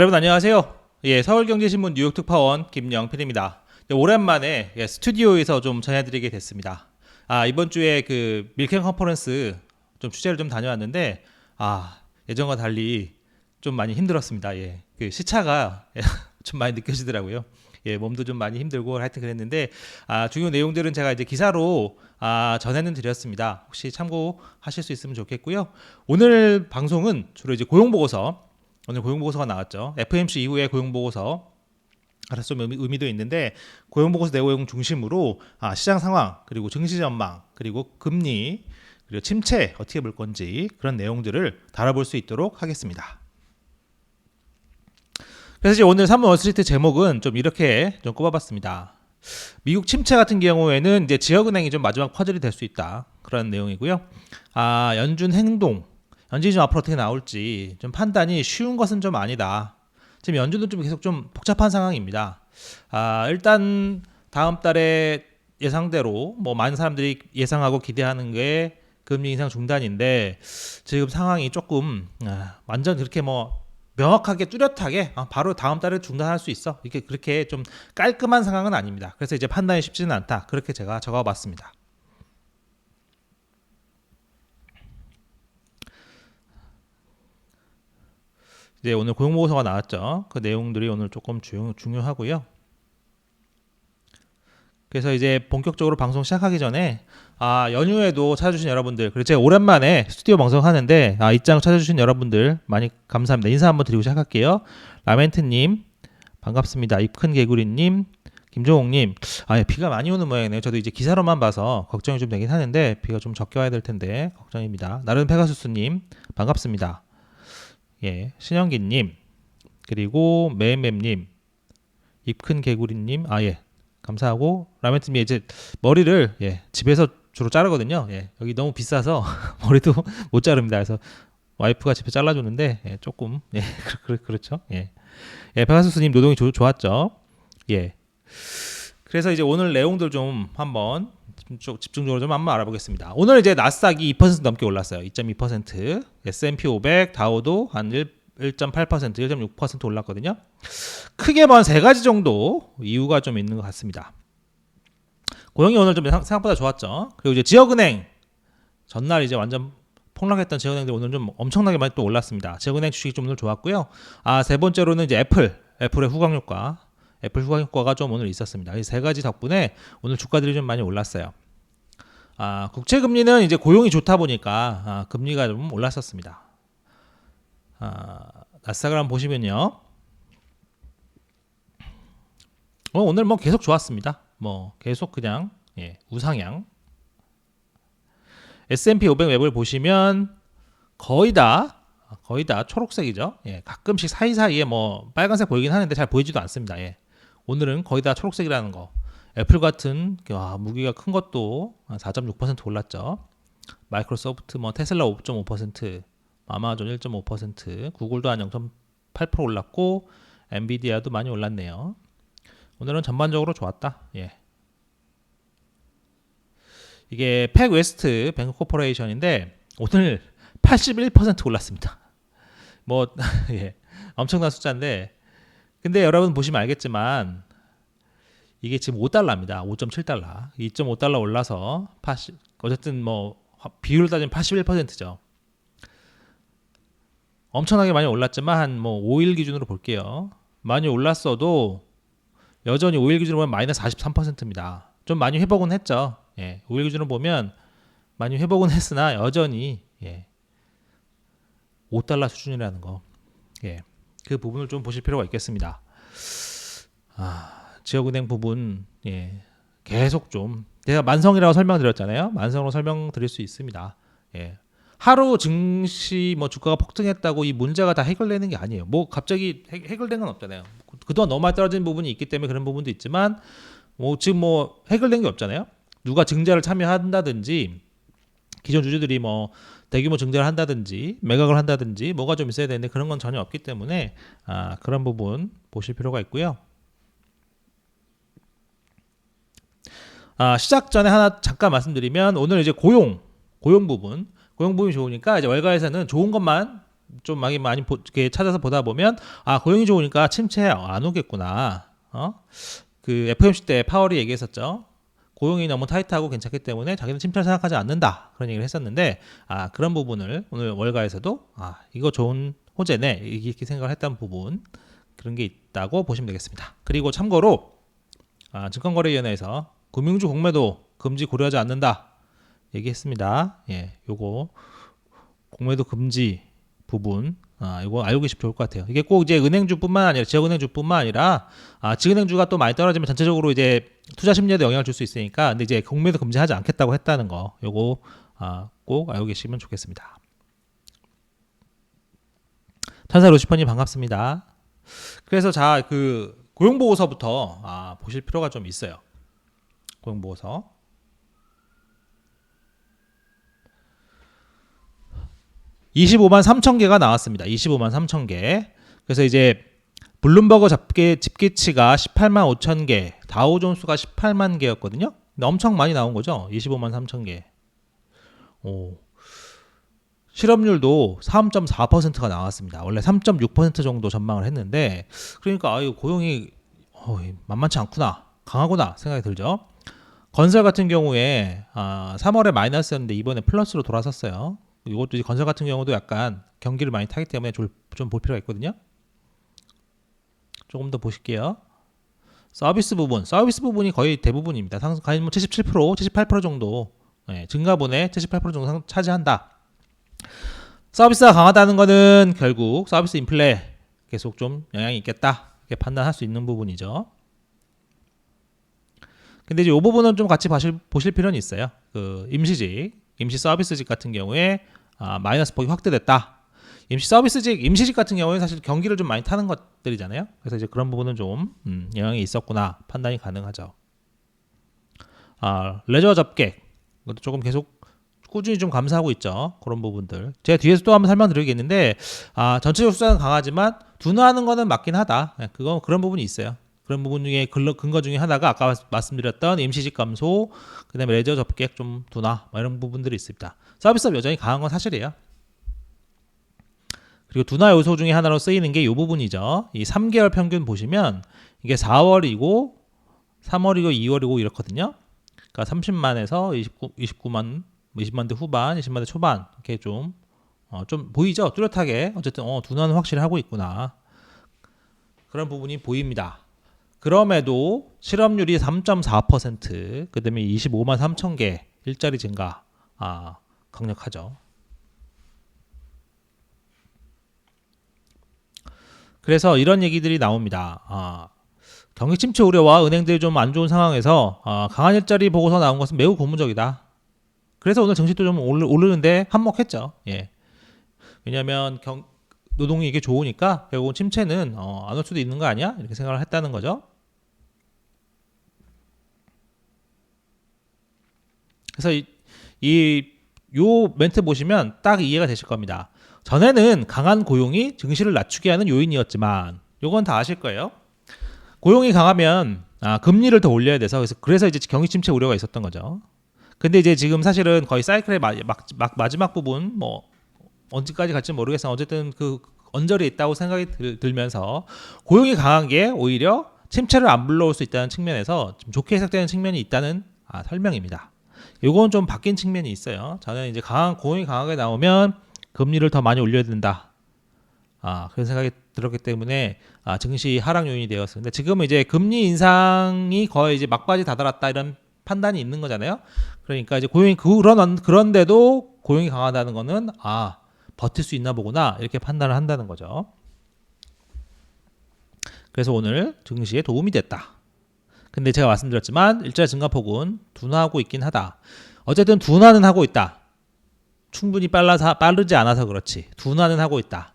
여러분 안녕하세요. 서울경제신문 뉴욕 특파원 김영필입니다. 오랜만에 스튜디오에서 좀 전해드리게 됐습니다. 이번 주에 그 밀캠 컨퍼런스 좀 취재를 좀 다녀왔는데 예전과 달리 좀 많이 힘들었습니다. 그 시차가 좀 많이 느껴지더라고요. 몸도 좀 많이 힘들고 하여튼 그랬는데 중요 내용들은 제가 이제 기사로 전해는 드렸습니다. 혹시 참고하실 수 있으면 좋겠고요. 오늘 방송은 주로 이제 오늘 고용보고서가 나왔죠. FOMC 이후에 고용보고서 알아서 좀 의미도 있는데 고용보고서 내용 중심으로 시장 상황 그리고 증시 전망 그리고 금리 그리고 침체 어떻게 볼 건지 그런 내용들을 다뤄볼 수 있도록 하겠습니다. 그래서 이제 오늘 3분 월스트리트 제목은 좀 이렇게 좀 꼽아봤습니다. 미국 침체 같은 경우에는 이제 지역은행이 좀 마지막 퍼즐이 될 수 있다 그런 내용이고요. 연준 행동 연준이 좀 앞으로 어떻게 나올지 좀 판단이 쉬운 것은 좀 아니다. 지금 연준도 좀 계속 좀 복잡한 상황입니다. 일단 다음 달에 예상대로 뭐 많은 사람들이 예상하고 기대하는 게 금리 인상 중단인데 지금 상황이 조금 완전 그렇게 뭐 명확하게 뚜렷하게 바로 다음 달에 중단할 수 있어. 이게 그렇게 좀 깔끔한 상황은 아닙니다. 그래서 이제 판단이 쉽지는 않다. 그렇게 제가 적어봤습니다. 이제 오늘 고용보고서가 나왔죠. 그 내용들이 오늘 조금 중요하고요. 그래서 이제 본격적으로 방송 시작하기 전에 연휴에도 찾아주신 여러분들 그리고 제가 오랜만에 스튜디오 방송하는데 입장 찾아주신 여러분들 많이 감사합니다. 인사 한번 드리고 시작할게요. 라멘트님 반갑습니다. 입큰 개구리님 김종옥님 비가 많이 오는 모양이네요. 저도 이제 기사로만 봐서 걱정이 좀 되긴 하는데 비가 좀 적게 와야 될 텐데 걱정입니다. 나름 페가수스님 반갑습니다. 신영기님 그리고 매맵님 입큰 개구리님 감사하고 라멘트님 이제 머리를 집에서 주로 자르거든요. 여기 너무 비싸서 머리도 못 자릅니다. 그래서 와이프가 집에 잘라줬는데 조금 그렇죠. 페가수스님 노동이 좋았죠. 그래서 이제 오늘 내용들 좀 한번 집중적으로 좀 한번 알아보겠습니다. 오늘 이제 나스닥이 2% 넘게 올랐어요. 2.2%. S&P 500, 다우도 한 1.8%, 1.6% 올랐거든요. 크게 본 세 가지 정도 이유가 좀 있는 것 같습니다. 고용이 오늘 좀 생각보다 좋았죠. 그리고 이제 지역은행 전날 이제 완전 폭락했던 지역은행들 오늘 좀 엄청나게 많이 또 올랐습니다. 지역은행 주식이 좀 오늘 좋았고요. 세 번째로는 이제 애플의 후광 효과. 애플 후광 효과가 좀 오늘 있었습니다. 이 세 가지 덕분에 오늘 주가들이 좀 많이 올랐어요. 국채 금리는 이제 고용이 좋다 보니까 금리가 좀 올랐었습니다. 나스닥을 한번 보시면요. 오늘 뭐 계속 좋았습니다. 뭐 계속 그냥 우상향. S&P 500 웹을 보시면 거의 다 초록색이죠. 가끔씩 사이사이에 뭐 빨간색 보이긴 하는데 잘 보이지도 않습니다. 오늘은 거의 다 초록색이라는 거. 애플 같은 무기가 큰 것도 4.6% 올랐죠. 마이크로소프트, 테슬라 5.5%, 아마존 1.5%, 구글도 한 0.8% 올랐고 엔비디아도 많이 올랐네요. 오늘은 전반적으로 좋았다. 이게 팩웨스트 뱅크 코퍼레이션인데 오늘 81% 올랐습니다. 엄청난 숫자인데 근데 여러분 보시면 알겠지만 이게 지금 5달러입니다. 5.7달러. 2.5달러 올라서 어쨌든 뭐 비율을 따지면 81%죠. 엄청나게 많이 올랐지만 한 5일 기준으로 볼게요. 많이 올랐어도 여전히 5일 기준으로 보면 마이너스 43%입니다. 좀 많이 회복은 했죠. 5일 기준으로 보면 많이 회복은 했으나 여전히 5달러 수준이라는 거. 그 부분을 좀 보실 필요가 있겠습니다. 지역은행 부분 계속 좀 제가 만성이라고 설명드렸잖아요. 만성으로 설명드릴 수 있습니다. 하루 증시 주가가 폭등했다고 이 문제가 다 해결되는 게 아니에요. 갑자기 해결된 건 없잖아요. 그동안 너무 많이 떨어진 부분이 있기 때문에 그런 부분도 있지만 지금 해결된 게 없잖아요. 누가 증자를 참여한다든지 기존 주주들이 대규모 증자를 한다든지 매각을 한다든지 뭐가 좀 있어야 되는데 그런 건 전혀 없기 때문에 그런 부분 보실 필요가 있고요. 시작 전에 하나 잠깐 말씀드리면 오늘 이제 고용 부분이 좋으니까 이제 월가에서는 좋은 것만 좀 이렇게 찾아서 보다 보면 고용이 좋으니까 침체 안 오겠구나. 그 FOMC 때 파월이 얘기했었죠. 고용이 너무 타이트하고 괜찮기 때문에 자기는 침체를 생각하지 않는다. 그런 얘기를 했었는데 그런 부분을 오늘 월가에서도 이거 좋은 호재네 이렇게 생각을 했던 부분 그런 게 있다고 보시면 되겠습니다. 그리고 참고로 증권거래위원회에서 금융주 공매도 금지 고려하지 않는다 얘기했습니다. 예, 요거 공매도 금지 부분 이거 알고 계시면 좋을 것 같아요. 이게 꼭 이제 은행주뿐만 아니라 지역은행주뿐만 아니라 지금은행주가 또 많이 떨어지면 전체적으로 이제 투자 심리에도 영향을 줄 수 있으니까 근데 이제 공매도 금지하지 않겠다고 했다는 거 요거 꼭 알고 계시면 좋겠습니다. 천사 로시퍼님 반갑습니다. 그래서 그 고용보고서부터 보실 필요가 좀 있어요. 고용보고서 25만 3천 개가 나왔습니다. 25만 3천 개. 그래서 이제 블룸버그 집계치가 18만 5천 개, 다우존스가 18만 개였거든요. 근데 엄청 많이 나온 거죠. 25만 3천 개. 실업률도 3.4%가 나왔습니다. 원래 3.6% 정도 전망을 했는데 그러니까 고용이 만만치 않구나, 강하구나 생각이 들죠. 건설 같은 경우에 3월에 마이너스였는데 이번에 플러스로 돌아섰어요. 이것도 이제 건설 같은 경우도 약간 경기를 많이 타기 때문에 좀 볼 필요가 있거든요. 조금 더 보실게요. 서비스 부분이 거의 대부분입니다. 거의 77%, 78% 정도 증가분의 78% 정도 차지한다. 서비스가 강하다는 거는 결국 서비스 인플레 계속 좀 영향이 있겠다 이렇게 판단할 수 있는 부분이죠. 근데 이제 이 부분은 좀 같이 보실 필요는 있어요. 그 임시 서비스직 같은 경우에 마이너스 폭이 확대됐다. 임시직 같은 경우에 사실 경기를 좀 많이 타는 것들이잖아요. 그래서 이제 그런 부분은 좀 영향이 있었구나 판단이 가능하죠. 레저 접객 이것도 조금 계속 꾸준히 좀 감소하고 있죠. 그런 부분들 제가 뒤에서 또 한번 설명드리겠는데 전체적 수사는 강하지만 둔화하는 거는 맞긴 하다. 그런 부분이 있어요. 그런 부분 중에 근거 중에 하나가 아까 말씀드렸던 임시직 감소, 그다음에 레저 접객 좀 둔화 이런 부분들이 있습니다. 서비스업 여전히 강한 건 사실이에요. 그리고 둔화 요소 중에 하나로 쓰이는 게 이 부분이죠. 이 3개월 평균 보시면 이게 4월이고 3월이고 2월이고 이렇거든요. 그러니까 30만에서 29만, 20만대 후반, 20만대 초반 이렇게 좀 보이죠? 뚜렷하게 어쨌든 둔화는 확실히 하고 있구나. 그런 부분이 보입니다. 그럼에도 실업률이 3.4%, 그다음에 25만 3천 개 일자리 증가 강력하죠. 그래서 이런 얘기들이 나옵니다. 경기 침체 우려와 은행들이 좀 안 좋은 상황에서 강한 일자리 보고서 나온 것은 매우 고무적이다. 그래서 오늘 증시도 좀 오르는데 한몫했죠. 예. 왜냐하면 노동이 이게 좋으니까 결국은 침체는 안 올 수도 있는 거 아니야? 이렇게 생각을 했다는 거죠. 그래서 요 멘트 보시면 딱 이해가 되실 겁니다. 전에는 강한 고용이 증시를 낮추게 하는 요인이었지만 요건 다 아실 거예요. 고용이 강하면 금리를 더 올려야 돼서 그래서 이제 경기 침체 우려가 있었던 거죠. 근데 이제 지금 사실은 거의 사이클의 마지막 부분 언제까지 갈지 모르겠어요. 어쨌든 그 언저리에 있다고 생각이 들면서 고용이 강한 게 오히려 침체를 안 불러올 수 있다는 측면에서 좀 좋게 해석되는 측면이 있다는 설명입니다. 요건 좀 바뀐 측면이 있어요. 저는 이제 고용이 강하게 나오면 금리를 더 많이 올려야 된다. 그런 생각이 들었기 때문에 증시 하락 요인이 되었습니다. 지금은 이제 금리 인상이 거의 이제 막바지 다다랐다 이런 판단이 있는 거잖아요. 그러니까 이제 고용이 그런데도 고용이 강하다는 거는 버틸 수 있나 보구나 이렇게 판단을 한다는 거죠. 그래서 오늘 증시에 도움이 됐다. 근데 제가 말씀드렸지만 일자리 증가폭은 둔화하고 있긴 하다. 어쨌든 둔화는 하고 있다. 충분히 빠르지 않아서 그렇지. 둔화는 하고 있다.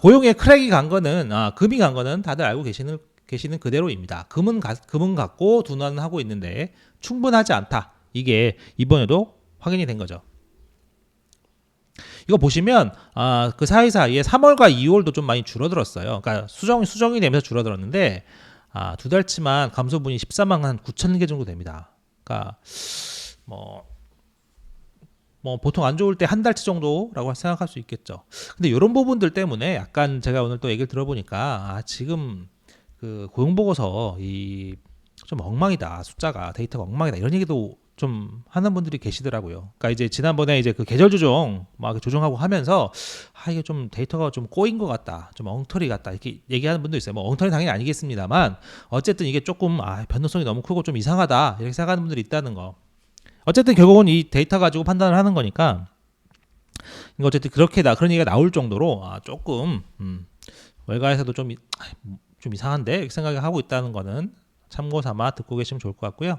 고용의 크랙이 간 거는 금이 간 거는 다들 알고 계시는 그대로입니다. 금은 갔고 둔화는 하고 있는데 충분하지 않다. 이게 이번에도 확인이 된 거죠. 이거 보시면 그 사이사이에 3월과 2월도 좀 많이 줄어들었어요. 그러니까 수정이 되면서 줄어들었는데 두 달치만 감소분이 14만 한 9천 개 정도 됩니다. 그러니까 뭐 보통 안 좋을 때 한 달치 정도라고 생각할 수 있겠죠. 근데 이런 부분들 때문에 약간 제가 오늘 또 얘기를 들어보니까 지금 그 고용보고서 이 좀 엉망이다, 숫자가 데이터가 엉망이다, 이런 얘기도 좀 하는 분들이 계시더라고요. 그러니까 이제 지난번에 이제 그 계절 조정 막 조정하고 하면서 이게 좀 데이터가 좀 꼬인 것 같다, 좀 엉터리 같다, 이렇게 얘기하는 분도 있어요. 뭐 엉터리 당연히 아니겠습니다만 어쨌든 이게 조금 변동성이 너무 크고 좀 이상하다, 이렇게 생각하는 분들이 있다는 거. 어쨌든 결국은 이 데이터 가지고 판단을 하는 거니까 이거 어쨌든 그런 얘기가 나올 정도로 조금 외과에서도 좀 이상한데 이렇게 생각을 하고 있다는 거는 참고 삼아 듣고 계시면 좋을 것 같고요.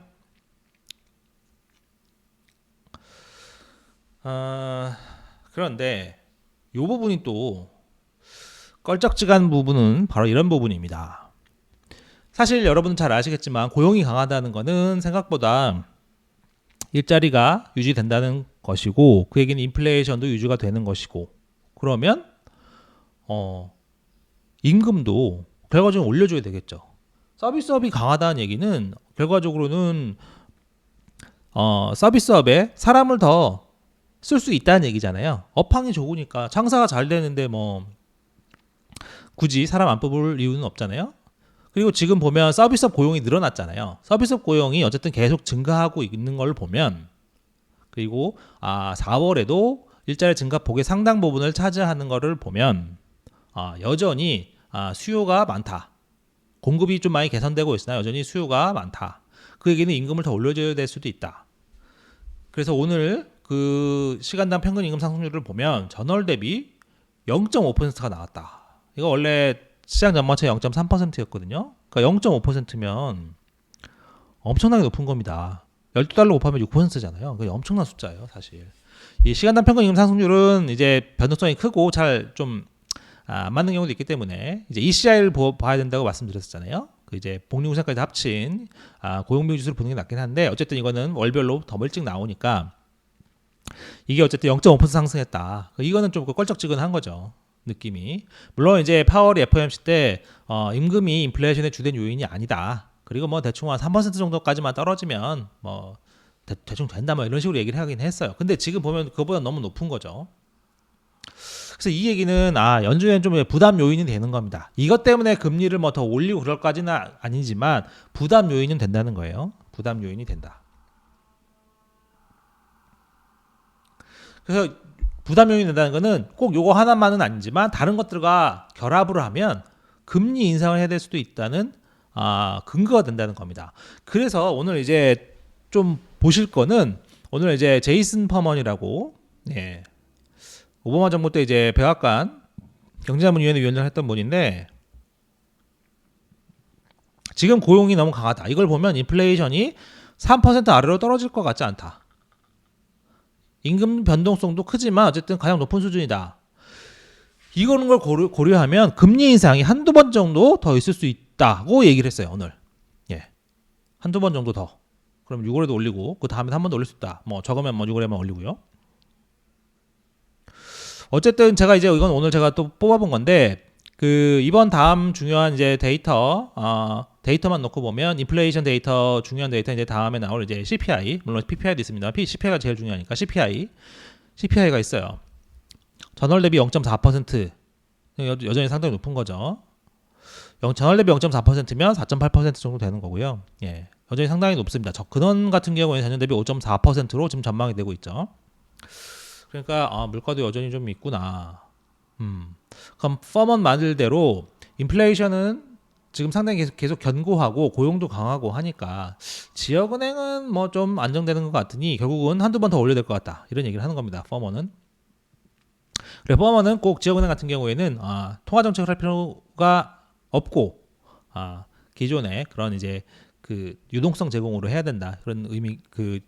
그런데 이 부분이 또 껄쩍지간 부분은 바로 이런 부분입니다. 사실 여러분은 잘 아시겠지만 고용이 강하다는 거는 생각보다 일자리가 유지된다는 것이고, 그 얘기는 인플레이션도 유지가 되는 것이고, 그러면 임금도 결과적으로 올려줘야 되겠죠. 서비스업이 강하다는 얘기는 결과적으로는 서비스업에 사람을 더 쓸 수 있다는 얘기잖아요. 업황이 좋으니까 장사가 잘 되는데 뭐 굳이 사람 안 뽑을 이유는 없잖아요. 그리고 지금 보면 서비스업 고용이 늘어났잖아요. 서비스업 고용이 어쨌든 계속 증가하고 있는 걸 보면, 그리고 4월에도 일자리 증가폭의 상당 부분을 차지하는 것을 보면 여전히 수요가 많다. 공급이 좀 많이 개선되고 있으나 여전히 수요가 많다. 그 얘기는 임금을 더 올려줘야 될 수도 있다. 그래서 오늘 그 시간당 평균 임금 상승률을 보면 전월 대비 0.5%가 나왔다. 이거 원래 시장 전망치 0.3%였거든요. 그러니까 0.5%면 엄청나게 높은 겁니다. 12달러 곱하면 6%잖아요. 그게 엄청난 숫자예요, 사실. 이 시간당 평균 임금 상승률은 이제 변동성이 크고 잘 좀 안 맞는 경우도 있기 때문에 이제 ECI를 봐야 된다고 말씀드렸었잖아요. 그 이제 복리후생까지 합친 고용비용 지수를 보는 게 낫긴 한데, 어쨌든 이거는 월별로 더 일찍 나오니까 이게 어쨌든 0.5% 상승했다. 이거는 좀 껄쩍지근한 거죠, 느낌이. 물론 이제 파월이 FOMC 때 임금이 인플레이션의 주된 요인이 아니다. 그리고 뭐 대충 한 3% 정도까지만 떨어지면 뭐 대충 된다, 뭐 이런 식으로 얘기를 하긴 했어요. 근데 지금 보면 그거보다 너무 높은 거죠. 그래서 이 얘기는 연준에는 좀 부담 요인이 되는 겁니다. 이것 때문에 금리를 뭐 더 올리고 그럴까지는 아니지만 부담 요인은 된다는 거예요. 부담 요인이 된다. 그래서 부담 요인이 된다는 거는 꼭 요거 하나만은 아니지만 다른 것들과 결합을 하면 금리 인상을 해야 될 수도 있다는 근거가 된다는 겁니다. 그래서 오늘 이제 좀 보실 거는, 오늘 이제 제이슨 퍼먼이라고 오바마 정부 때 이제 백악관 경제자문위원회 위원장을 했던 분인데, 지금 고용이 너무 강하다. 이걸 보면 인플레이션이 3% 아래로 떨어질 것 같지 않다. 임금 변동성도 크지만 어쨌든 가장 높은 수준이다. 이거는 걸 고려하면 금리 인상이 한두 번 정도 더 있을 수 있다고 얘기를 했어요, 오늘. 한두 번 정도 더. 그럼 6월에도 올리고 그 다음에 한 번 더 올릴 수 있다. 뭐 적으면 뭐 6월에만 올리고요. 어쨌든 제가 이제 이건 오늘 제가 또 뽑아본 건데, 그 이번 다음 중요한 이제 데이터만 놓고 보면 인플레이션 데이터, 중요한 데이터 이제 다음에 나올 이제 CPI, 물론 PPI도 있습니다. CPI가 제일 중요하니까 CPI가 있어요. 전월 대비 0.4%, 여전히 상당히 높은 거죠. 전월 대비 0.4%면 4.8% 정도 되는 거고요. 여전히 상당히 높습니다. 근원 같은 경우에는 전년 대비 5.4%로 지금 전망이 되고 있죠. 그러니까 물가도 여전히 좀 있구나. 그럼 퍼먼 말대로 인플레이션은 지금 상당히 계속 견고하고 고용도 강하고 하니까 지역은행은 뭐 좀 안정되는 것 같으니 결국은 한두 번 더 올려야 될 것 같다, 이런 얘기를 하는 겁니다, 퍼먼은. 그래, 퍼먼은 꼭 지역은행 같은 경우에는 통화정책을 할 필요가 없고 기존의 그런 이제 그 유동성 제공으로 해야 된다, 그런 의미, 그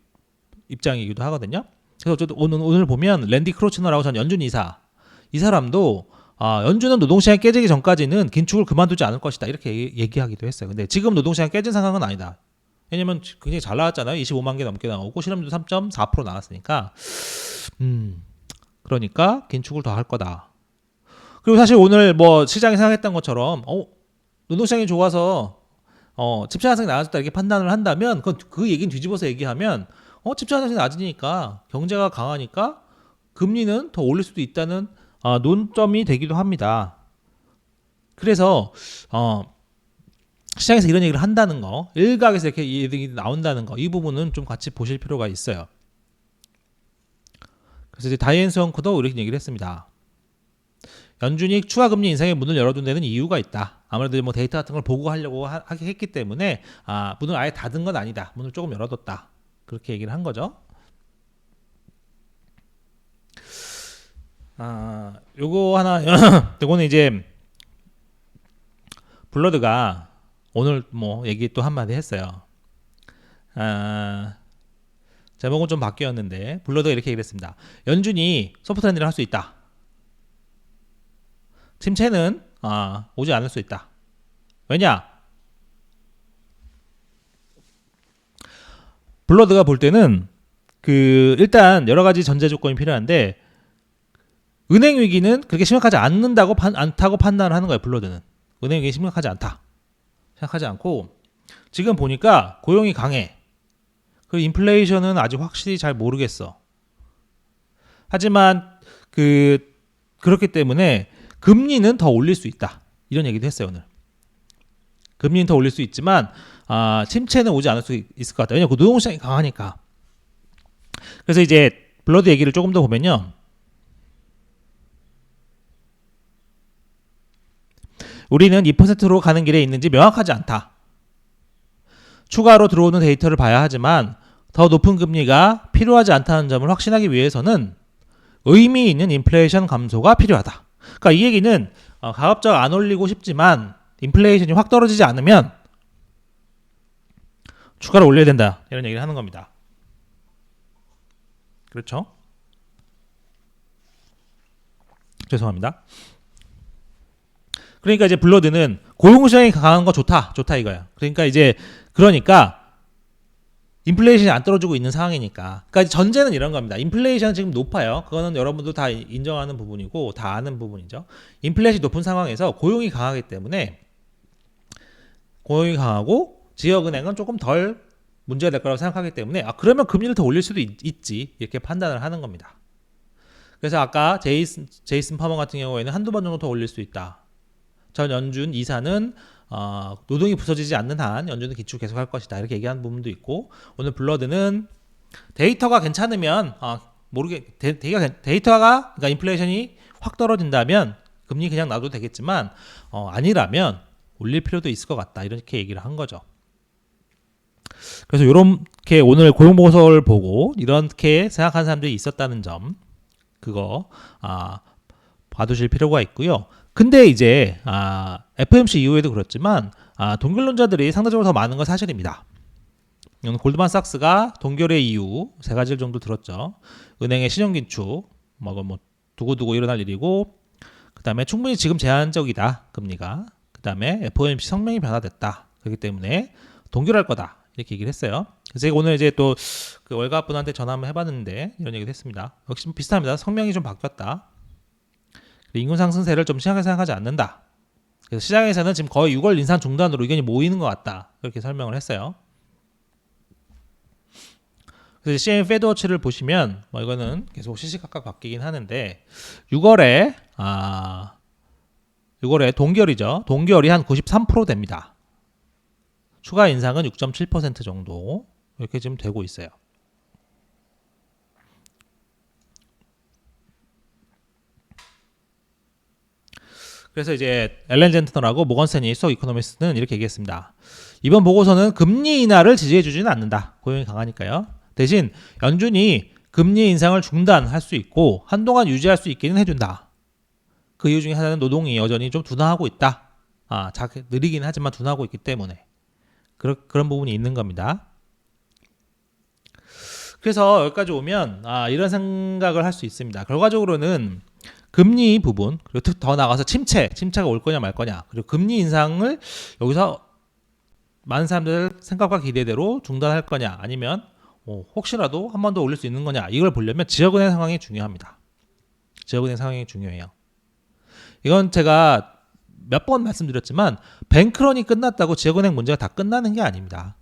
입장이기도 하거든요. 그래서 오늘 보면 랜디 크로치너라고 전 연준 이사, 이 사람도 연준은 노동시장이 깨지기 전까지는 긴축을 그만두지 않을 것이다, 이렇게 얘기하기도 했어요. 근데 지금 노동시장이 깨진 상황은 아니다. 왜냐면 굉장히 잘 나왔잖아요. 25만 개 넘게 나오고 실업률도 3.4% 나왔으니까. 그러니까 긴축을 더 할 거다. 그리고 사실 오늘 뭐 시장이 생각했던 것처럼 노동시장이 좋아서 집시 하락이 나왔다, 이렇게 판단을 한다면 그 얘기는 뒤집어서 얘기하면 집중 가능성이 낮으니까 경제가 강하니까 금리는 더 올릴 수도 있다는 논점이 되기도 합니다. 그래서 시장에서 이런 얘기를 한다는 거, 일각에서 이렇게 얘기가 나온다는 거, 이 부분은 좀 같이 보실 필요가 있어요. 그래서 이제 다이앤스 헝크도 이렇게 얘기를 했습니다. 연준이 추가 금리 인상의 문을 열어둔 데는 이유가 있다. 아무래도 뭐 데이터 같은 걸 보고 하려고 하게 했기 때문에 문을 아예 닫은 건 아니다. 문을 조금 열어뒀다. 그렇게 얘기를 한 거죠. 요거 하나 요거는 이제 블러드가 오늘 뭐 얘기 또 한마디 했어요. 제목은 좀 바뀌었는데 블러드가 이렇게 얘기를 했습니다. 연준이 소프트 랜딩을 할 수 있다. 침체는 오지 않을 수 있다. 왜냐? 블러드가 볼 때는 일단 여러 가지 전제 조건이 필요한데 은행 위기는 그렇게 심각하지 않다고 판단을 하는 거예요. 블러드는 은행 위기 심각하지 않다 생각하지 않고 지금 보니까 고용이 강해. 그리고 인플레이션은 아직 확실히 잘 모르겠어. 하지만 그렇기 때문에 금리는 더 올릴 수 있다. 이런 얘기도 했어요. 오늘 금리는 더 올릴 수 있지만 침체는 오지 않을 수 있을 것 같다. 왜냐하면 그 노동시장이 강하니까. 그래서 이제 블러드 얘기를 조금 더 보면요. 우리는 2%로 가는 길에 있는지 명확하지 않다. 추가로 들어오는 데이터를 봐야 하지만 더 높은 금리가 필요하지 않다는 점을 확신하기 위해서는 의미 있는 인플레이션 감소가 필요하다. 그러니까 이 얘기는 가급적 안 올리고 싶지만 인플레이션이 확 떨어지지 않으면 추가로 올려야 된다. 이런 얘기를 하는 겁니다. 그렇죠? 죄송합니다. 그러니까 이제 블러드는 고용시장이 강한 거 좋다 이거야. 그러니까 인플레이션이 안 떨어지고 있는 상황이니까. 그러니까 전제는 이런 겁니다. 인플레이션은 지금 높아요. 그거는 여러분도 다 인정하는 부분이고 다 아는 부분이죠. 인플레이션이 높은 상황에서 고용이 강하기 때문에 고용이 강하고 지역은행은 조금 덜 문제가 될 거라고 생각하기 때문에 그러면 금리를 더 올릴 수도 있지 이렇게 판단을 하는 겁니다. 그래서 아까 제이슨 파머 같은 경우에는 한두 번 정도 더 올릴 수 있다. 전 연준 이사는 노동이 부서지지 않는 한 연준은 기축 계속 할 것이다 이렇게 얘기하는 부분도 있고 오늘 블러드는 데이터가 괜찮으면 데이터가 그러니까 인플레이션이 확 떨어진다면 금리 그냥 놔도 되겠지만 아니라면 올릴 필요도 있을 것 같다 이렇게 얘기를 한 거죠. 그래서 이렇게 오늘 고용보고서를 보고 이렇게 생각하는 사람들이 있었다는 점 그거 봐두실 필요가 있고요. 근데 이제 FOMC 이후에도 그렇지만 동결론자들이 상대적으로 더 많은 건 사실입니다. 골드만삭스가 동결의 이유 3가지를 정도 들었죠. 은행의 신용긴축 뭐 두고두고 일어날 일이고 그 다음에 충분히 지금 제한적이다 금리가 그 다음에 FOMC 성명이 변화됐다. 그렇기 때문에 동결할 거다 이렇게 얘기를 했어요. 그래서 제가 오늘 이제 또 그 월가분한테 전화 한번 해봤는데 이런 얘기를 했습니다. 역시 비슷합니다. 성명이 좀 바뀌었다. 인구 상승세를 좀 심하게 생각하지 않는다. 그래서 시장에서는 지금 거의 6월 인상 중단으로 의견이 모이는 것 같다. 그렇게 설명을 했어요. 그래서 CME 페드워치를 보시면 이거는 계속 시시각각 바뀌긴 하는데 6월에 동결이죠. 동결이 한 93% 됩니다. 추가 인상은 6.7% 정도 이렇게 지금 되고 있어요. 그래서 이제 앨런 젠트너라고 모건스탠리 수석 이코노미스트는 이렇게 얘기했습니다. 이번 보고서는 금리 인하를 지지해주지는 않는다. 고용이 강하니까요. 대신 연준이 금리 인상을 중단할 수 있고 한동안 유지할 수 있기는 해준다. 그 이유 중에 하나는 노동이 여전히 좀 둔화하고 있다. 느리긴 하지만 둔화하고 있기 때문에 그런 부분이 있는 겁니다. 그래서 여기까지 오면 이런 생각을 할 수 있습니다. 결과적으로는 금리 부분 그리고 더 나가서 침체가 올 거냐 말 거냐 그리고 금리 인상을 여기서 많은 사람들 생각과 기대대로 중단할 거냐 아니면 혹시라도 한 번 더 올릴 수 있는 거냐 이걸 보려면 지역은행 상황이 중요합니다. 지역은행 상황이 중요해요. 이건 제가 몇 번 말씀드렸지만 뱅크런이 끝났다고 지역은행 문제가 다 끝나는 게 아닙니다.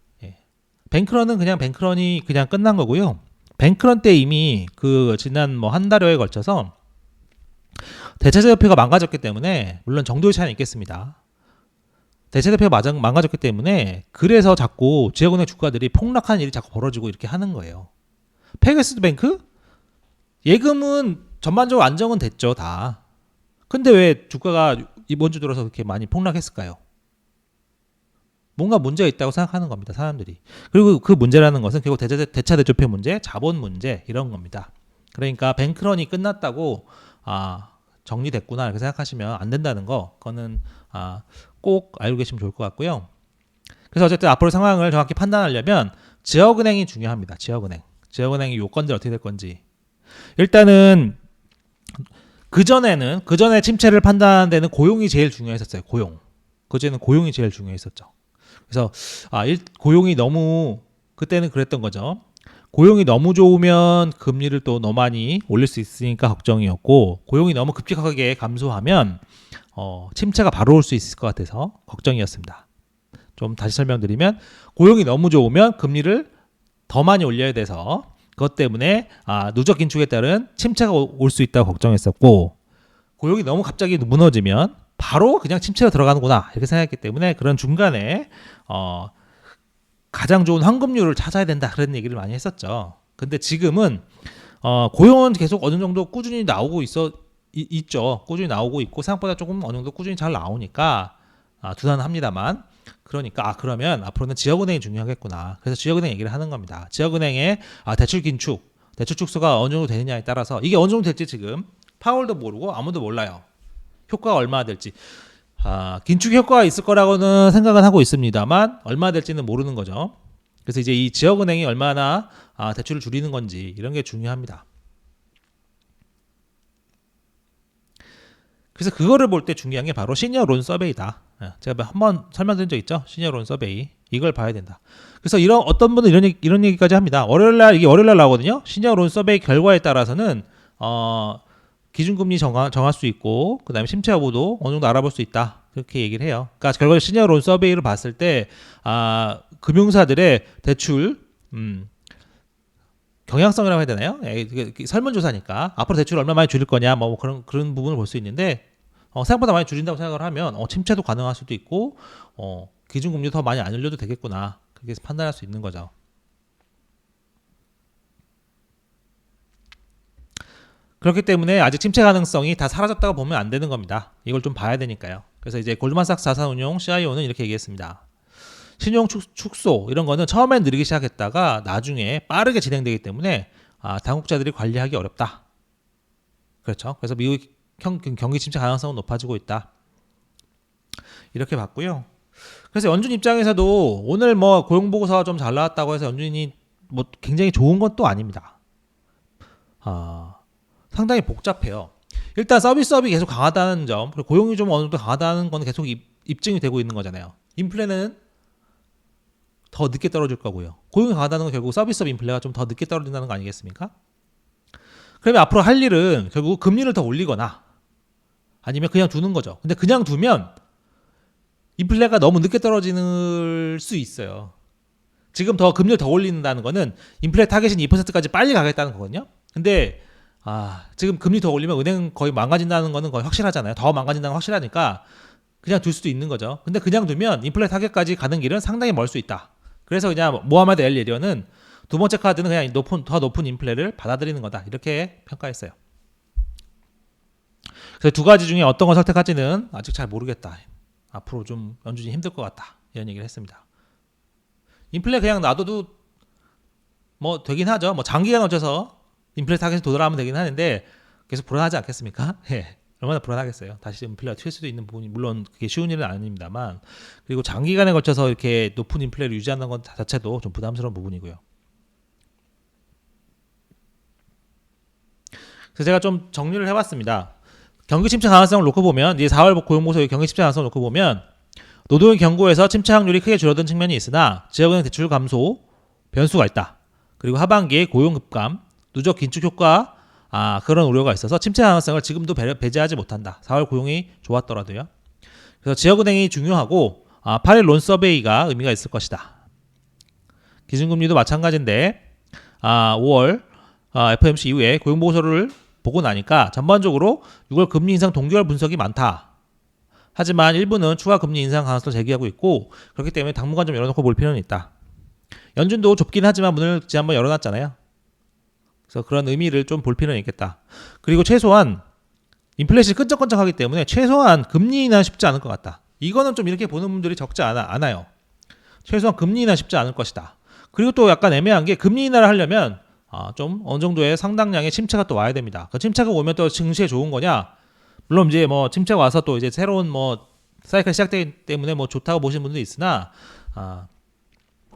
뱅크런은 그냥 뱅크런이 그냥 끝난 거고요. 뱅크런 때 이미 그 지난 뭐 한 달여에 걸쳐서 대체제도표가 망가졌기 때문에, 물론 정도의 차이는 있겠습니다. 대체제도표가 망가졌기 때문에 그래서 자꾸 지역은행 주가들이 폭락하는 일이 자꾸 벌어지고 이렇게 하는 거예요. 페가스뱅크 예금은 전반적으로 안정은 됐죠, 다. 근데 왜 주가가 이번 주 들어서 그렇게 많이 폭락했을까요? 뭔가 문제가 있다고 생각하는 겁니다, 사람들이. 그리고 그 문제라는 것은 결국 대차대조표 문제, 자본 문제 이런 겁니다. 그러니까 뱅크런이 끝났다고 정리됐구나 이렇게 생각하시면 안 된다는 거, 그거는 꼭 알고 계시면 좋을 것 같고요. 그래서 어쨌든 앞으로 상황을 정확히 판단하려면 지역은행이 중요합니다. 지역은행의 요건들이 어떻게 될 건지. 일단은 그전에 침체를 판단하는 데는 고용이 제일 중요했었어요. 그전에는 고용이 제일 중요했었죠. 그래서 고용이 너무, 그때는 그랬던 거죠. 고용이 너무 좋으면 금리를 또 너무 많이 올릴 수 있으니까 걱정이었고, 고용이 너무 급격하게 감소하면 침체가 바로 올 수 있을 것 같아서 걱정이었습니다. 좀 다시 설명드리면, 고용이 너무 좋으면 금리를 더 많이 올려야 돼서 그것 때문에 누적 긴축에 따른 침체가 올 수 있다고 걱정했었고, 고용이 너무 갑자기 무너지면 바로 그냥 침체로 들어가는구나 이렇게 생각했기 때문에 그런 중간에 가장 좋은 환급률을 찾아야 된다 그런 얘기를 많이 했었죠. 근데 지금은 고용은 계속 어느 정도 꾸준히 나오고 있죠. 꾸준히 나오고 있고 생각보다 조금 어느 정도 꾸준히 잘 나오니까 두산합니다만, 그러니까 그러면 앞으로는 지역은행이 중요하겠구나. 그래서 지역은행 얘기를 하는 겁니다. 지역은행의 대출 축소가 어느 정도 되느냐에 따라서, 이게 어느 정도 될지 지금 파월도 모르고 아무도 몰라요. 효과가 얼마나 될지. 긴축 효과가 있을 거라고는 생각은 하고 있습니다만 얼마나 될지는 모르는 거죠. 그래서 이제 이 지역은행이 얼마나 대출을 줄이는 건지 이런 게 중요합니다. 그래서 그거를 볼 때 중요한 게 바로 시니어 론 서베이다. 제가 한번 설명드린 적 있죠. 시니어 론 서베이. 이걸 봐야 된다. 그래서 어떤 분은 이런 얘기까지 합니다. 이게 월요일날 나오거든요. 시니어 론 서베이 결과에 따라서는 기준금리 정할 수 있고, 그 다음에 침체 여부도 어느 정도 알아볼 수 있다. 그렇게 얘기를 해요. 그러니까 결국 시니어 론 서베이를 봤을 때, 금융사들의 대출, 경향성이라고 해야 되나요? 설문조사니까. 앞으로 대출을 얼마 많이 줄일 거냐, 뭐 그런 부분을 볼 수 있는데, 생각보다 많이 줄인다고 생각을 하면, 침체도 가능할 수도 있고, 기준금리도 더 많이 안 올려도 되겠구나. 그렇게 판단할 수 있는 거죠. 그렇기 때문에 아직 침체 가능성이 다 사라졌다고 보면 안 되는 겁니다. 이걸 좀 봐야 되니까요. 그래서 이제 골드만삭스 자산운용 CIO는 이렇게 얘기했습니다. 신용 축소 이런 거는 처음엔 느리게 시작했다가 나중에 빠르게 진행되기 때문에 당국자들이 관리하기 어렵다. 그렇죠. 그래서 미국 경기 침체 가능성은 높아지고 있다. 이렇게 봤고요. 그래서 연준 입장에서도 오늘 뭐 고용 보고서가 좀 잘 나왔다고 해서 연준이 뭐 굉장히 좋은 건 또 아닙니다. 상당히 복잡해요. 일단 서비스업이 계속 강하다는 점, 그리고 고용이 좀 어느 정도 강하다는 건 계속 입증이 되고 있는 거잖아요. 인플레는 더 늦게 떨어질 거고요. 고용이 강하다는 건 결국 서비스업 인플레가 좀 더 늦게 떨어진다는 거 아니겠습니까? 그러면 앞으로 할 일은 결국 금리를 더 올리거나 아니면 그냥 두는 거죠. 근데 그냥 두면 인플레가 너무 늦게 떨어질 수 있어요. 지금 더 금리를 더 올린다는 거는 인플레 타겟인 2%까지 빨리 가겠다는 거거든요. 근데 지금 금리 더 올리면 은행 거의 망가진다는 거는 거의 확실하잖아요. 더 망가진다는 건 확실하니까 그냥 둘 수도 있는 거죠. 근데 그냥 두면 인플레 타겟까지 가는 길은 상당히 멀 수 있다. 그래서 그냥 모하메드 엘 예리언은 두 번째 카드는 그냥 더 높은 인플레를 받아들이는 거다. 이렇게 평가했어요. 그래서 두 가지 중에 어떤 걸 선택할지는 아직 잘 모르겠다. 앞으로 좀 연준이 힘들 것 같다. 이런 얘기를 했습니다. 인플레 그냥 놔둬도 뭐 되긴 하죠. 뭐 장기간 거쳐서 인플레 타겟에 도달하면 되긴 하는데 계속 불안하지 않겠습니까? 예. 얼마나 불안하겠어요. 다시 인플레가 튈 수도 있는 부분이, 물론 그게 쉬운 일은 아닙니다만, 그리고 장기간에 걸쳐서 이렇게 높은 인플레를 유지하는 것 자체도 좀 부담스러운 부분이고요. 그래서 제가 좀 정리를 해봤습니다. 경기 침체 가능성을 놓고 보면, 이제 4월 고용보고서의 경기 침체 가능성을 놓고 보면 노동의 경고에서 침체 확률이 크게 줄어든 측면이 있으나 지역은행 대출 감소 변수가 있다. 그리고 하반기에 고용 급감, 누적 긴축 효과 그런 우려가 있어서 침체 가능성을 지금도 배제하지 못한다. 4월 고용이 좋았더라도요. 그래서 지역은행이 중요하고 8일 론 서베이가 의미가 있을 것이다. 기준금리도 마찬가지인데 5월 FOMC 이후에 고용보고서를 보고 나니까 전반적으로 6월 금리 인상 동기화 분석이 많다. 하지만 일부는 추가 금리 인상 가능성을 제기하고 있고 그렇기 때문에 당분간 좀 열어놓고 볼 필요는 있다. 연준도 좁긴 하지만 문을 지난번 열어놨잖아요. 그래서 그런 의미를 좀 볼 필요는 있겠다. 그리고 최소한 인플레이션이 끈적끈적하기 때문에 최소한 금리 인하 쉽지 않을 것 같다. 이거는 좀 이렇게 보는 분들이 적지 않아요. 최소한 금리 인하 쉽지 않을 것이다. 그리고 또 약간 애매한 게 금리 인하를 하려면 좀 어느 정도의 상당량의 침체가 또 와야 됩니다. 그 침체가 오면 또 증시에 좋은 거냐? 물론 이제 뭐 침체가 와서 또 이제 새로운 뭐 사이클 시작되기 때문에 뭐 좋다고 보시는 분도 있으나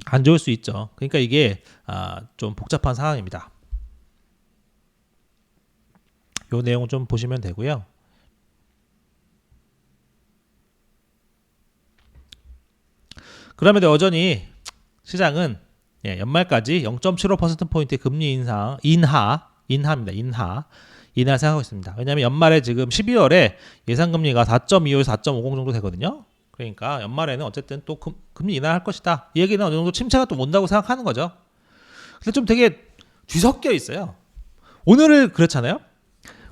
안 좋을 수 있죠. 그러니까 이게 좀 복잡한 상황입니다. 요 내용 좀 보시면 되고요. 그럼에도 여전히 시장은 연말까지 0.75%포인트 금리 인하입니다. 인하 생각하고 있습니다. 왜냐하면 연말에 지금 12월에 예상금리가 4.25에서 4.50 정도 되거든요. 그러니까 연말에는 어쨌든 또 금리 인하할 것이다. 이 얘기는 어느 정도 침체가 또 온다고 생각하는 거죠. 근데 좀 되게 뒤섞여 있어요. 오늘은 그렇잖아요.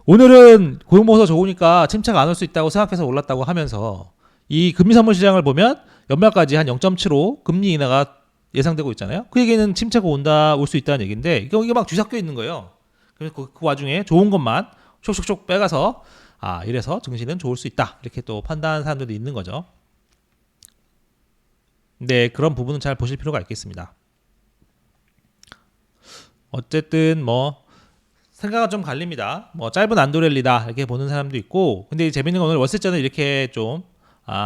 오늘은 고용보고서 좋으니까 침체가 안 올 수 있다고 생각해서 올랐다고 하면서 이 금리 선물 시장을 보면 연말까지 한 0.75 금리 인하가 예상되고 있잖아요. 그 얘기는 침체가 올 수 있다는 얘기인데 이게 막 뒤섞여 있는 거예요. 그래서 그 와중에 좋은 것만 촉촉촉 빼가서 이래서 증시는 좋을 수 있다 이렇게 또 판단하는 사람들도 있는 거죠. 근데 그런 부분은 잘 보실 필요가 있겠습니다. 어쨌든 뭐 생각은 좀 갈립니다. 뭐 짧은 안도랠리다 이렇게 보는 사람도 있고, 근데 재밌는 건 오늘 월세전을 이렇게 좀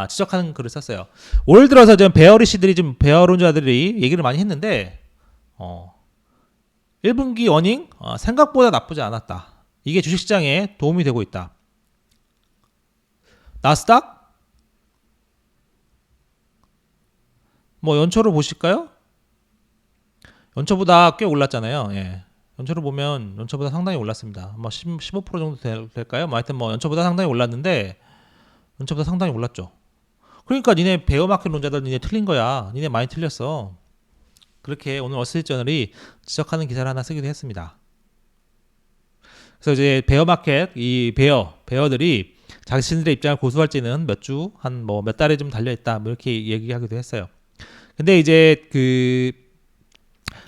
지적하는 글을 썼어요. 올 들어서 좀 베어리시들이 좀 베어론자들이 얘기를 많이 했는데 1분기 어닝 생각보다 나쁘지 않았다. 이게 주식시장에 도움이 되고 있다. 나스닥 뭐 연초로 보실까요? 연초보다 꽤 올랐잖아요. 예. 연초로 보면 연초보다 상당히 올랐습니다. 아마 15% 정도 될까요? 뭐 하여튼 뭐 연초보다 상당히 올랐는데 연초보다 상당히 올랐죠. 그러니까 니네 베어마켓 론자들 니네 틀린 거야. 니네 많이 틀렸어. 그렇게 오늘 월스트리트저널이 지적하는 기사를 하나 쓰기도 했습니다. 그래서 이제 베어마켓 이 베어들이 자신들의 입장을 고수할지는 몇 주 한 뭐 몇 달에 좀 달려 있다. 뭐 이렇게 얘기하기도 했어요. 근데 이제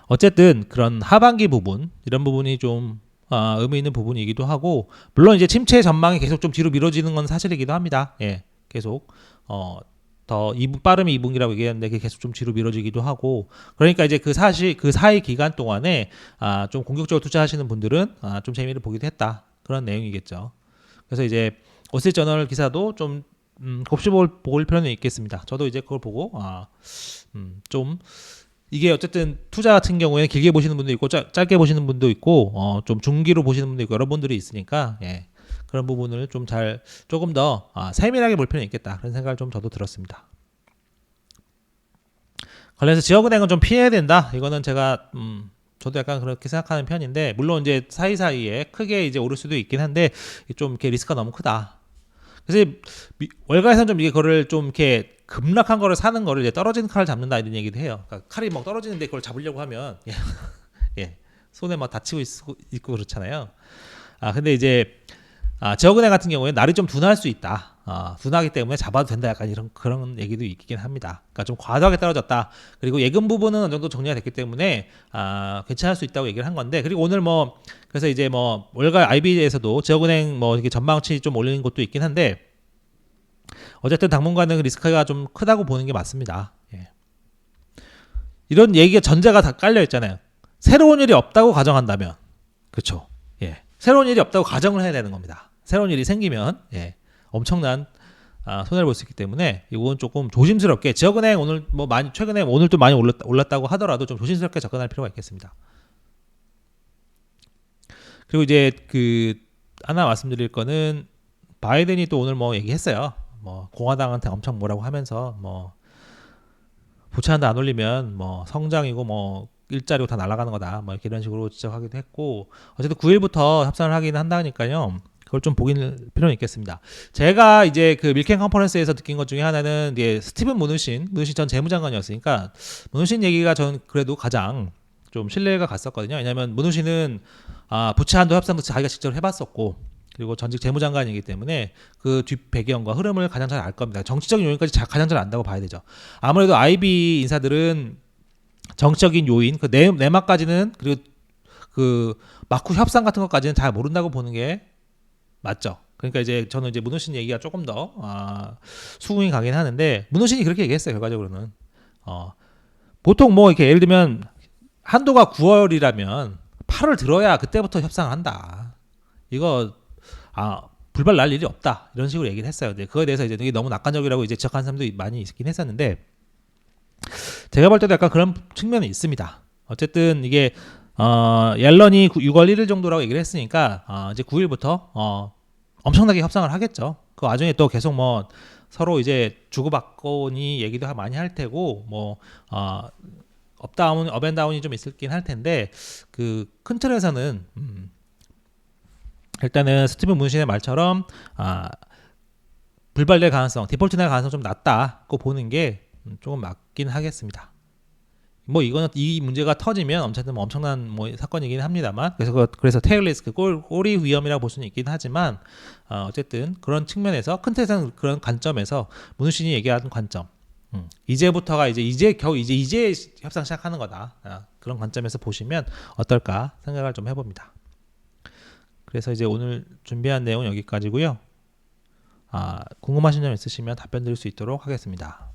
어쨌든 그런 하반기 부분 이런 부분이 좀 의미 있는 부분이기도 하고, 물론 이제 침체 전망이 계속 좀 뒤로 미뤄지는 건 사실이기도 합니다. 예, 계속 더 빠름이 2분기라고 얘기했는데 그게 계속 좀 뒤로 미뤄지기도 하고, 그러니까 이제 그 사이 기간 동안에 좀 공격적으로 투자하시는 분들은 좀 재미를 보기도 했다, 그런 내용이겠죠. 그래서 이제 월스트리트저널 기사도 좀 곱씹어 볼 필요는 있겠습니다. 저도 이제 그걸 보고 좀 이게 어쨌든 투자 같은 경우에는 길게 보시는 분도 있고 짧게 보시는 분도 있고 좀 중기로 보시는 분도 있고 여러 분들이 있으니까 그런 부분을 좀 조금 더 세밀하게 볼 필요는 있겠다, 그런 생각을 좀 저도 들었습니다. 관련해서 지역은행은 좀 피해야 된다. 이거는 제가 저도 약간 그렇게 생각하는 편인데, 물론 이제 사이사이에 크게 이제 오를 수도 있긴 한데 좀 이렇게 리스크가 너무 크다. 그래서 월가에서는 좀 이게 거를 좀 이렇게 급락한 거를 사는 거를 이제 떨어지는 칼을 잡는다 이런 얘기도 해요. 그러니까 칼이 막 떨어지는데 그걸 잡으려고 하면 손에 막 다치고 있고 그렇잖아요. 근데 이제 지역은행 같은 경우에 날이 좀 둔할 수 있다. 둔하기 때문에 잡아도 된다, 약간 이런 그런 얘기도 있긴 합니다. 그러니까 좀 과도하게 떨어졌다. 그리고 예금 부분은 어느 정도 정리가 됐기 때문에 괜찮을 수 있다고 얘기를 한 건데, 그리고 오늘 뭐 그래서 이제 뭐 월가 IB에서도 지역은행 뭐 이렇게 전망치 좀 올리는 것도 있긴 한데, 어쨌든 당분간은 리스크가 좀 크다고 보는 게 맞습니다. 이런 얘기가 전제가 다 깔려 있잖아요. 새로운 일이 없다고 가정한다면, 그렇죠. 새로운 일이 없다고 가정을 해야 되는 겁니다. 새로운 일이 생기면 엄청난 손해를 볼 수 있기 때문에 이건 조금 조심스럽게, 지역은행 오늘 뭐 최근에 오늘도 많이 올랐다고 하더라도 좀 조심스럽게 접근할 필요가 있겠습니다. 그리고 이제 하나 말씀드릴 거는, 바이든이 또 오늘 뭐 얘기했어요. 뭐 공화당한테 엄청 뭐라고 하면서 뭐 부채한도 안 올리면 뭐 성장이고 뭐 일자리고 다 날아가는 거다, 뭐 이런 식으로 지적하기도 했고, 어쨌든 9일부터 협상을 하긴 한다니까요. 그걸 좀 보길 필요는 있겠습니다. 제가 이제 그 밀켄 컨퍼런스에서 느낀 것 중에 하나는 이제 스티븐 무누신 전 재무장관이었으니까 무누신 얘기가 전 그래도 가장 좀 신뢰가 갔었거든요. 왜냐하면 무누신은 부채 한도 협상도 자기가 직접 해봤었고 그리고 전직 재무장관이기 때문에 그 뒷 배경과 흐름을 가장 잘 알 겁니다. 정치적인 요인까지 가장 잘 안다고 봐야 되죠. 아무래도 IB 인사들은 정치적인 요인, 그 내막까지는 그리고 그 마쿠 협상 같은 것까지는 잘 모른다고 보는 게 맞죠. 그러니까 이제 저는 이제 문호신 얘기가 조금 더 수긍이 가긴 하는데 문호신이 그렇게 얘기했어요. 결과적으로는 보통 뭐 이렇게 예를 들면 한도가 9월이라면 8월 들어야 그때부터 협상을 한다. 이거 불발 날 일이 없다. 이런 식으로 얘기를 했어요. 근데 그거에 대해서 이제 이게 너무 낙관적이라고 이제 지적하는 사람도 많이 있긴 했었는데 제가 볼 때도 약간 그런 측면이 있습니다. 어쨌든 이게 옐런이 6월 1일 정도라고 얘기를 했으니까 이제 9일부터 엄청나게 협상을 하겠죠. 그 와중에 또 계속 뭐 서로 이제 주고받고니 얘기도 많이 할 테고 뭐 업다운 업앤다운이 좀 있긴 할 텐데 그 큰 틀에서는 일단은 스티븐 문신의 말처럼 불발될 가능성, 디폴트 날 가능성 좀 낮다고 보는 게 조금 맞긴 하겠습니다. 뭐 이거는 이 문제가 터지면 어쨌든 뭐 엄청난 뭐 사건이긴 합니다만 그래서 테일 리스크 꼬리 위험이라고 볼 수는 있긴 하지만 어쨌든 그런 측면에서 큰 틀에서는 그런 관점에서 문우신이 얘기하는 관점 이제부터가 이제 겨우 이제 협상 시작하는 거다 그런 관점에서 보시면 어떨까 생각을 좀 해봅니다. 그래서 이제 오늘 준비한 내용 여기까지고요. 궁금하신 점 있으시면 답변 드릴 수 있도록 하겠습니다.